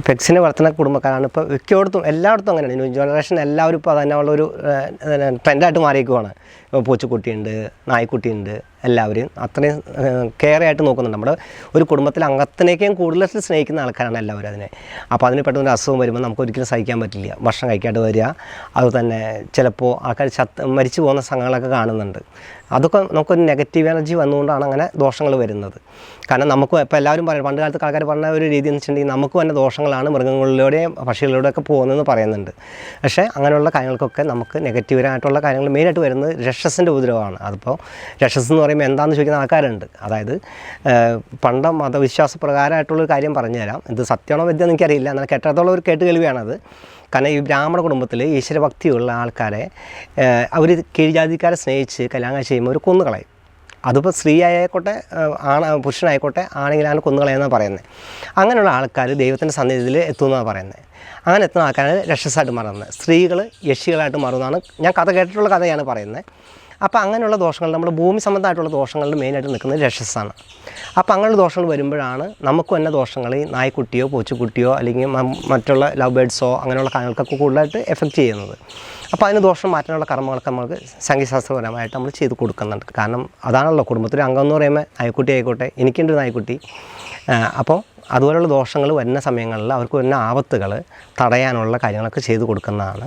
പെറ്റ്സിനെ വളർത്തുന്ന കുടുംബക്കാരാണ് ഇപ്പോൾ മിക്കയിടത്തും എല്ലായിടത്തും അങ്ങനെയാണ്. ന്യൂ ജനറേഷൻ എല്ലാവരും ഇപ്പോൾ അതിനുള്ളൊരു ട്രെൻഡായിട്ട് മാറിയിരിക്കുവാണ്. ഇപ്പോൾ പൂച്ചക്കുട്ടിയുണ്ട്, നായ്ക്കുട്ടിയുണ്ട്, എല്ലാവരും അത്രയും കെയർ ആയിട്ട് നോക്കുന്നുണ്ട്. നമ്മുടെ ഒരു കുടുംബത്തിലെ അംഗത്തിനേക്കും കൂടുതൽ സ്നേഹിക്കുന്ന ആൾക്കാരാണ് എല്ലാവരും അതിനെ. അപ്പോൾ അതിന് പെട്ടെന്ന് ഒരു അസുഖം വരുമ്പോൾ നമുക്ക് ഒരിക്കലും സഹിക്കാൻ പറ്റില്ല. ഭക്ഷണം കഴിക്കാണ്ട് വരിക, അതുതന്നെ ചിലപ്പോൾ ആൾക്കാർ മരിച്ചു പോകുന്ന സംഘങ്ങളൊക്കെ കാണുന്നുണ്ട്. അതൊക്കെ നമുക്കൊരു നെഗറ്റീവ് എനർജി വന്നുകൊണ്ടാണ് അങ്ങനെ ദോഷങ്ങൾ വരുന്നത്. കാരണം നമുക്ക് ഇപ്പോൾ എല്ലാവരും പറയും, പണ്ട് കാലത്ത് ആൾക്കാർ പറഞ്ഞ ഒരു രീതി എന്ന് വെച്ചിട്ടുണ്ടെങ്കിൽ നമുക്ക് തന്നെ ദോഷങ്ങളാണ് മൃഗങ്ങളിലൂടെയും പക്ഷികളിലൂടെയൊക്കെ പോകുന്നതെന്ന് പറയുന്നുണ്ട്. പക്ഷേ അങ്ങനെയുള്ള കാര്യങ്ങൾക്കൊക്കെ നമുക്ക് നെഗറ്റീവായിട്ടുള്ള കാര്യങ്ങൾ മെയിനായിട്ട് വരുന്നത് രക്ഷസിൻ്റെ ഉപദ്രവമാണ്. അതിപ്പോൾ രക്ഷസ് എന്ന് പറയുമ്പോൾ എന്താണെന്ന് ചോദിക്കുന്ന ആൾക്കാരുണ്ട്. അതായത് പണ്ട് മതവിശ്വാസ പ്രകാരമായിട്ടുള്ളൊരു കാര്യം പറഞ്ഞുതരാം. ഇത് സത്യമാണോ വിദ്യ എനിക്കറിയില്ല, എന്നാൽ കേട്ടത്തോളം ഒരു കേട്ടുകേൾവിയാണത്. കാരണം ഈ ബ്രാഹ്മണ കുടുംബത്തിൽ ഈശ്വരഭക്തിയുള്ള ആൾക്കാരെ അവർ കീഴ്ജാതിക്കാരെ സ്നേഹിച്ച് കല്യാണം ചെയ്യുമ്പോൾ ഒരു കൊന്നുകളയും. അതിപ്പോൾ സ്ത്രീ ആയിക്കോട്ടെ പുരുഷനായിക്കോട്ടെ ആണെങ്കിലാണ് കൊന്നുകളയെന്നാണ് പറയുന്നത്. അങ്ങനെയുള്ള ആൾക്കാർ ദൈവത്തിൻ്റെ സന്നിധിയിൽ എത്തുമെന്നാണ് പറയുന്നത്. അങ്ങനെ എത്തുന്ന ആൾക്കാരാണ് രക്ഷസായിട്ട് മാറുന്നത്. സ്ത്രീകൾ യക്ഷികളായിട്ട് മാറുന്നതാണ് ഞാൻ കഥ കേട്ടിട്ടുള്ള കഥയാണ് പറയുന്നത്. അപ്പോൾ അങ്ങനെയുള്ള ദോഷങ്ങൾ നമ്മുടെ ഭൂമി സംബന്ധമായിട്ടുള്ള ദോഷങ്ങളിൽ മെയിനായിട്ട് നിൽക്കുന്നത് രക്ഷസാണ്. അപ്പോൾ അങ്ങനെയുള്ള ദോഷങ്ങൾ വരുമ്പോഴാണ് നമുക്ക് തന്നെ ദോഷങ്ങൾ ഈ നായ്ക്കുട്ടിയോ പൂച്ചക്കുട്ടിയോ അല്ലെങ്കിൽ മറ്റുള്ള ലവ് ബേഡ്സോ അങ്ങനെയുള്ള കാര്യങ്ങൾക്കൊക്കെ കൂടുതലായിട്ട് എഫക്റ്റ് ചെയ്യുന്നത്. അപ്പോൾ അതിന് ദോഷം മാറ്റാനുള്ള കർമ്മങ്ങളൊക്കെ നമുക്ക് സംഖ്യാശാസ്ത്രപരമായിട്ട് നമ്മൾ ചെയ്ത് കൊടുക്കുന്നുണ്ട്. കാരണം അതാണല്ലോ കുടുംബത്തിലെ അംഗം എന്ന് പറയുമ്പോൾ നായ്ക്കുട്ടി ആയിക്കോട്ടെ, എനിക്കുണ്ട് നായ്ക്കുട്ടി. അപ്പോൾ അതുപോലെയുള്ള ദോഷങ്ങൾ വരുന്ന സമയങ്ങളിൽ അവർക്ക് വരുന്ന ആപത്തുകൾ തടയാനുള്ള കാര്യങ്ങളൊക്കെ ചെയ്ത് കൊടുക്കുന്നതാണ്.